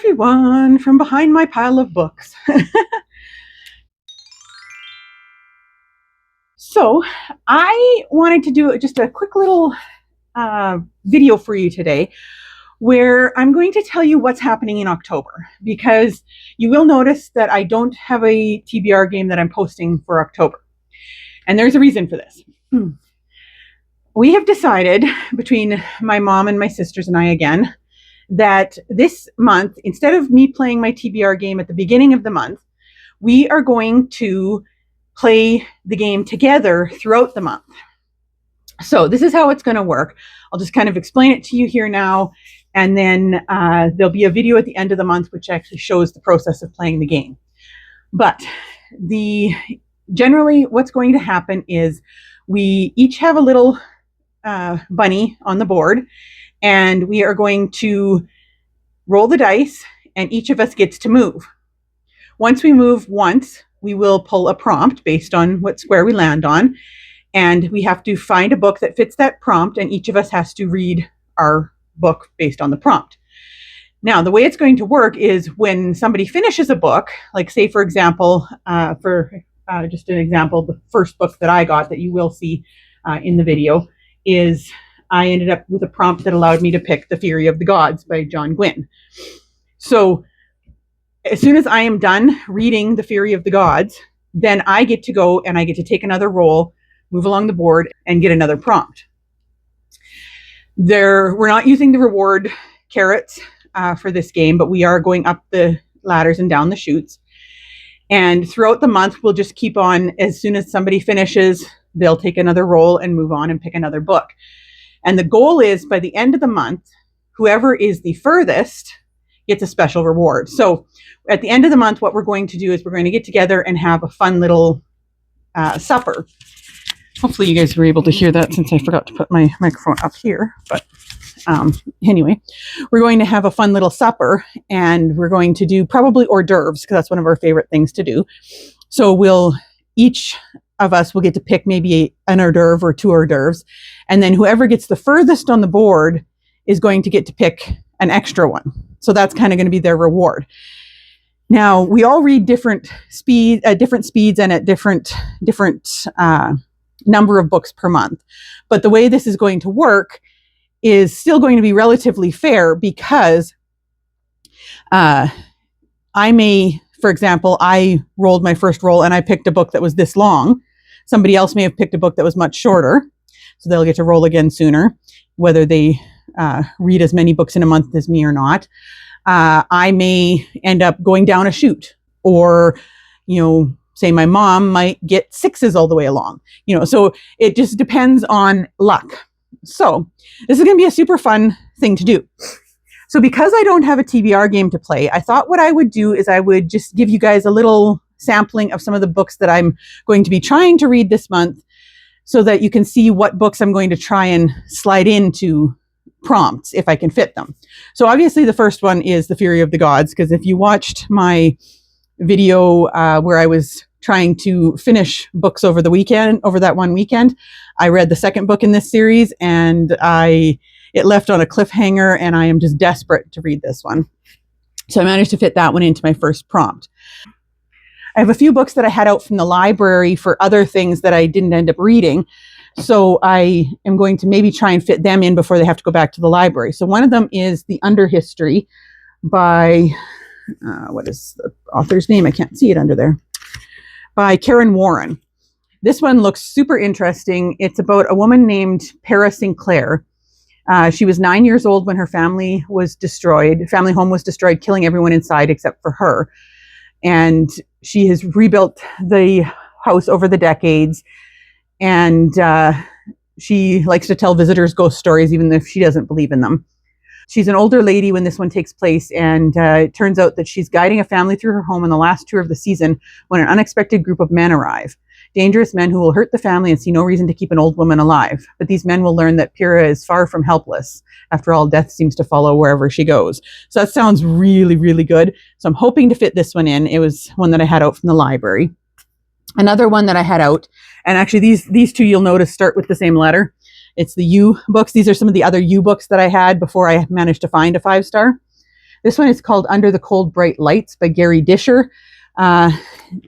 everyone from behind my pile of books. So I wanted to do just a quick little video for you today where I'm going to tell you what's happening in October, because you will notice that I don't have a TBR game that I'm posting for October. And there's a reason for this. We have decided, between my mom and my sisters and I again, that this month, instead of me playing my TBR game at the beginning of the month, we are going to play the game together throughout the month. So this is how it's going to work. I'll just kind of explain it to you here now, and then there'll be a video at the end of the month which actually shows the process of playing the game. But generally what's going to happen is we each have a little bunny on the board, and we are going to roll the dice, and each of us gets to move. Once we move once, we will pull a prompt based on what square we land on, and we have to find a book that fits that prompt, and each of us has to read our book based on the prompt. Now, the way it's going to work is when somebody finishes a book, like say, for example, just an example, the first book that I got that you will see in the video is I ended up with a prompt that allowed me to pick The Fury of the Gods by John Gwynne. So as soon as I am done reading The Fury of the Gods, then I get to go and I get to take another roll, move along the board, and get another prompt. We're not using the reward carrots for this game, but we are going up the ladders and down the chutes. And throughout the month, we'll just keep on. As soon as somebody finishes, they'll take another roll and move on and pick another book. And the goal is, by the end of the month, whoever is the furthest gets a special reward. So at the end of the month, what we're going to do is we're going to get together and have a fun little supper. Hopefully you guys were able to hear that, since I forgot to put my microphone up here. But anyway, we're going to have a fun little supper, and we're going to do probably hors d'oeuvres, because that's one of our favorite things to do. So each of us will get to pick maybe an hors d'oeuvre or two hors d'oeuvres, and then whoever gets the furthest on the board is going to get to pick an extra one. So that's kind of going to be their reward. Now, we all read different speeds and at different number of books per month. But the way this is going to work is still going to be relatively fair, because I may, for example, I rolled my first roll and I picked a book that was this long. Somebody else may have picked a book that was much shorter, so they'll get to roll again sooner, whether they read as many books in a month as me or not. I may end up going down a chute, or, say my mom might get 6s all the way along, so it just depends on luck. So this is going to be a super fun thing to do. So because I don't have a TBR game to play, I thought what I would do is I would just give you guys a little sampling of some of the books that I'm going to be trying to read this month, so that you can see what books I'm going to try and slide into prompts if I can fit them. So obviously the first one is The Fury of the Gods, because if you watched my video where I was trying to finish books over that one weekend, I read the second book in this series, and it left on a cliffhanger, and I am just desperate to read this one. So I managed to fit that one into my first prompt. I have a few books that I had out from the library for other things that I didn't end up reading. So I am going to maybe try and fit them in before they have to go back to the library. So one of them is The Underhistory by, what is the author's name? I can't see it under there. By Karen Warren. This one looks super interesting. It's about a woman named Para Sinclair. She was 9 years old when her family home was destroyed, killing everyone inside except for her. And she has rebuilt the house over the decades. And she likes to tell visitors ghost stories, even if she doesn't believe in them. She's an older lady when this one takes place, and it turns out that she's guiding a family through her home on the last tour of the season when an unexpected group of men arrive. Dangerous men who will hurt the family and see no reason to keep an old woman alive. But these men will learn that Pyrrha is far from helpless. After all, death seems to follow wherever she goes. So that sounds really, really good. So I'm hoping to fit this one in. It was one that I had out from the library. Another one that I had out, and actually these two you'll notice start with the same letter. It's the U books. These are some of the other U books that I had before I managed to find a 5-star. This one is called Under the Cold Bright Lights by Gary Disher.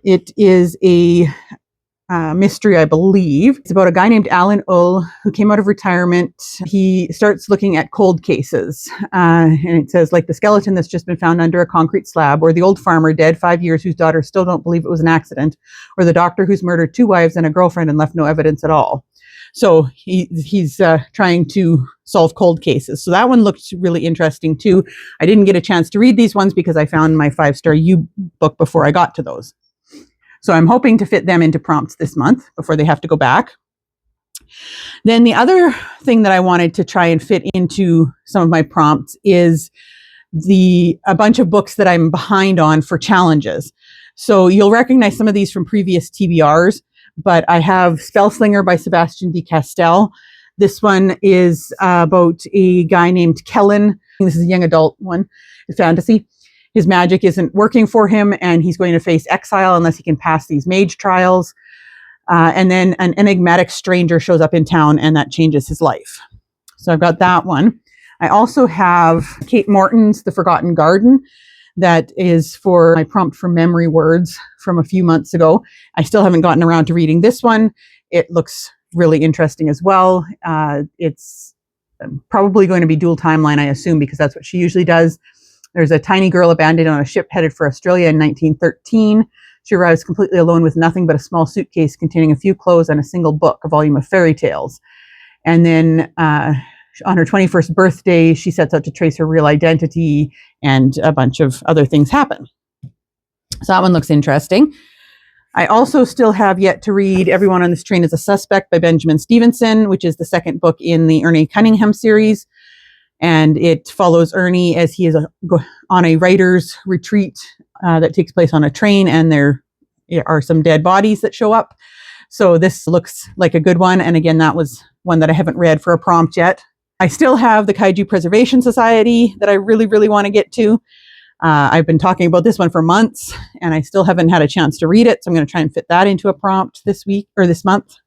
It is a mystery, I believe. It's about a guy named Alan Ull who came out of retirement. He starts looking at cold cases. And it says, like the skeleton that's just been found under a concrete slab, or the old farmer dead 5 years whose daughters still don't believe it was an accident, or the doctor who's murdered 2 wives and a girlfriend and left no evidence at all. So he's trying to solve cold cases. So that one looked really interesting too. I didn't get a chance to read these ones because I found my 5-star U book before I got to those. So I'm hoping to fit them into prompts this month before they have to go back. Then the other thing that I wanted to try and fit into some of my prompts is a bunch of books that I'm behind on for challenges. So you'll recognize some of these from previous TBRs, but I have Spellslinger by Sebastian de Castell. This one is about a guy named Kellen. This is a young adult one, it's fantasy. His magic isn't working for him, and he's going to face exile unless he can pass these mage trials. And then an enigmatic stranger shows up in town, and that changes his life. So I've got that one. I also have Kate Morton's The Forgotten Garden. That is for my prompt for memory words from a few months ago. I still haven't gotten around to reading this one. It looks really interesting as well. It's probably going to be dual timeline, I assume, because that's what she usually does. There's a tiny girl abandoned on a ship headed for Australia in 1913. She arrives completely alone with nothing but a small suitcase containing a few clothes and a single book, a volume of fairy tales. And then on her 21st birthday, she sets out to trace her real identity, and a bunch of other things happen. So that one looks interesting. I also still have yet to read Everyone on This Train is a Suspect by Benjamin Stevenson, which is the second book in the Ernie Cunningham series. And it follows Ernie as he is on a writer's retreat that takes place on a train, and there are some dead bodies that show up. So this looks like a good one. And again, that was one that I haven't read for a prompt yet. I still have the Kaiju Preservation Society that I really, really want to get to. I've been talking about this one for months, and I still haven't had a chance to read it. So I'm going to try and fit that into a prompt this week or this month.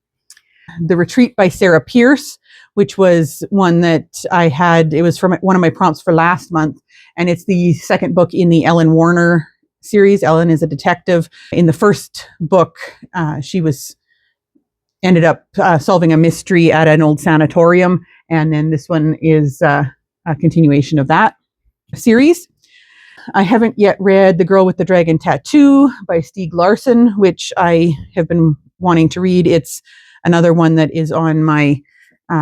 The Retreat by Sarah Pierce, which was one that I had. It was from one of my prompts for last month, and it's the second book in the Ellen Warner series. Ellen is a detective. In the first book, she ended up solving a mystery at an old sanatorium, and then this one is a continuation of that series. I haven't yet read The Girl with the Dragon Tattoo by Stieg Larsson, which I have been wanting to read. It's another one that is on my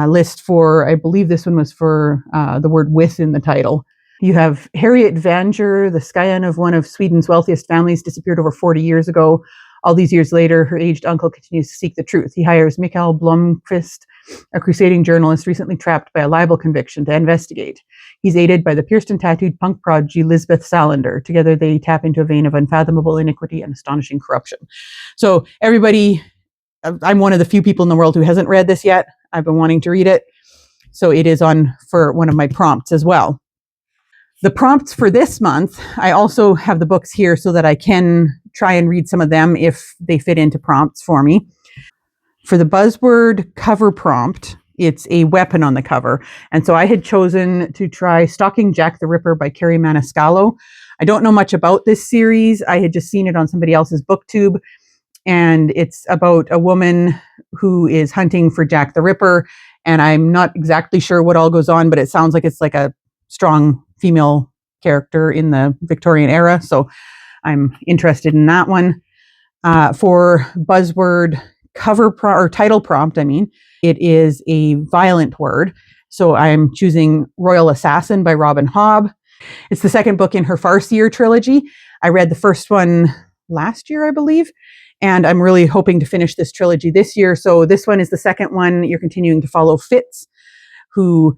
list for, I believe this one was for the word with in the title. You have Harriet Vanger, the scion of one of Sweden's wealthiest families, disappeared over 40 years ago. All these years later, her aged uncle continues to seek the truth. He hires Mikael Blomqvist, a crusading journalist recently trapped by a libel conviction, to investigate. He's aided by the pierced and tattooed punk prodigy Lisbeth Salander. Together, they tap into a vein of unfathomable iniquity and astonishing corruption. So everybody, I'm one of the few people in the world who hasn't read this yet. I've been wanting to read it. So it is on for one of my prompts as well. The prompts for this month, I also have the books here so that I can try and read some of them if they fit into prompts for me. For the buzzword cover prompt, it's a weapon on the cover. And so I had chosen to try Stalking Jack the Ripper by Carrie Maniscalco. I don't know much about this series. I had just seen it on somebody else's booktube. And it's about a woman who is hunting for Jack the Ripper. And I'm not exactly sure what all goes on, but it sounds like it's like a strong female character in the Victorian era. So I'm interested in that one. For buzzword cover or title prompt, it is a violent word. So I'm choosing Royal Assassin by Robin Hobb. It's the second book in her Farseer trilogy. I read the first one last year, I believe. And I'm really hoping to finish this trilogy this year. So this one is the second one. You're continuing to follow Fitz, who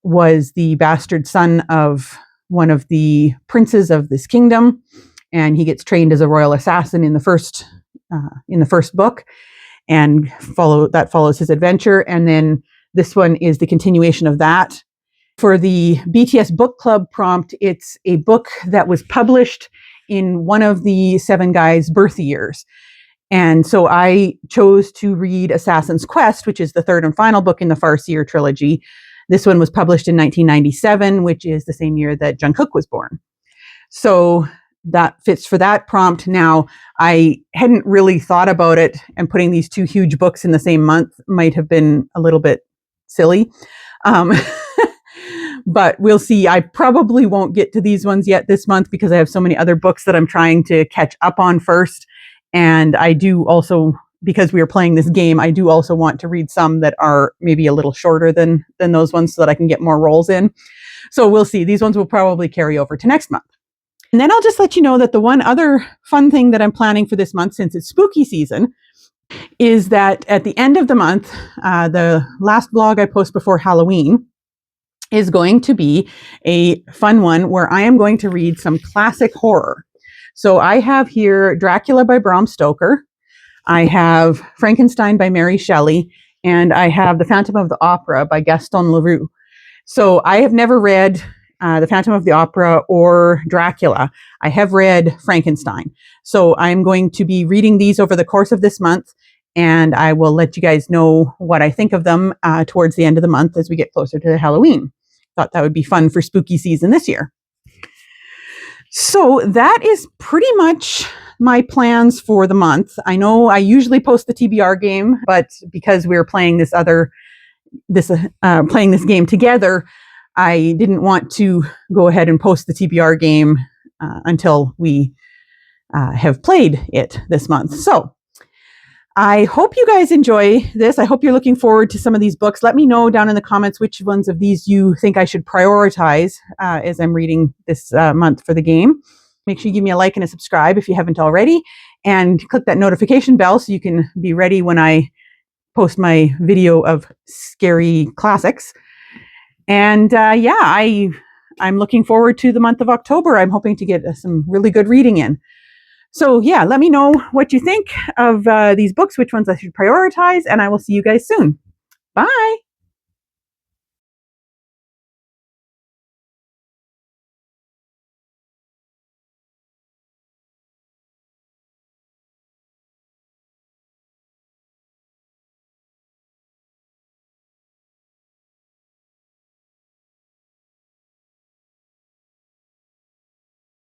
was the bastard son of one of the princes of this kingdom. And he gets trained as a royal assassin in the first book, and follows his adventure. And then this one is the continuation of that. For the BTS book club prompt, it's a book that was published in one of the seven guys' birth years. And so I chose to read Assassin's Quest, which is the third and final book in the Farseer trilogy. This one was published in 1997, which is the same year that Jungkook was born. So that fits for that prompt. Now, I hadn't really thought about it, and putting these two huge books in the same month might have been a little bit silly. Um, but we'll see. I probably won't get to these ones yet this month because I have so many other books that I'm trying to catch up on first. And I do also, because we are playing this game, I do also want to read some that are maybe a little shorter than those ones so that I can get more rolls in. So we'll see. These ones will probably carry over to next month. And then I'll just let you know that the one other fun thing that I'm planning for this month, since it's spooky season, is that at the end of the month, the last vlog I post before Halloween is going to be a fun one where I am going to read some classic horror. So I have here Dracula by Bram Stoker. I have Frankenstein by Mary Shelley, and I have The Phantom of the Opera by Gaston Leroux. So I have never read The Phantom of the Opera or Dracula. I have read Frankenstein. So I'm going to be reading these over the course of this month, and I will let you guys know what I think of them towards the end of the month as we get closer to Halloween. Thought that would be fun for spooky season this year. So that is pretty much my plans for the month. I know I usually post the TBR game, but because we're playing playing this game together, I didn't want to go ahead and post the TBR game until we have played it this month. So I hope you guys enjoy this. I hope you're looking forward to some of these books. Let me know down in the comments which ones of these you think I should prioritize as I'm reading this month for the game. Make sure you give me a like and a subscribe if you haven't already, and click that notification bell so you can be ready when I post my video of scary classics. And I'm looking forward to the month of October. I'm hoping to get some really good reading in. So yeah, let me know what you think of these books, which ones I should prioritize, and I will see you guys soon. Bye.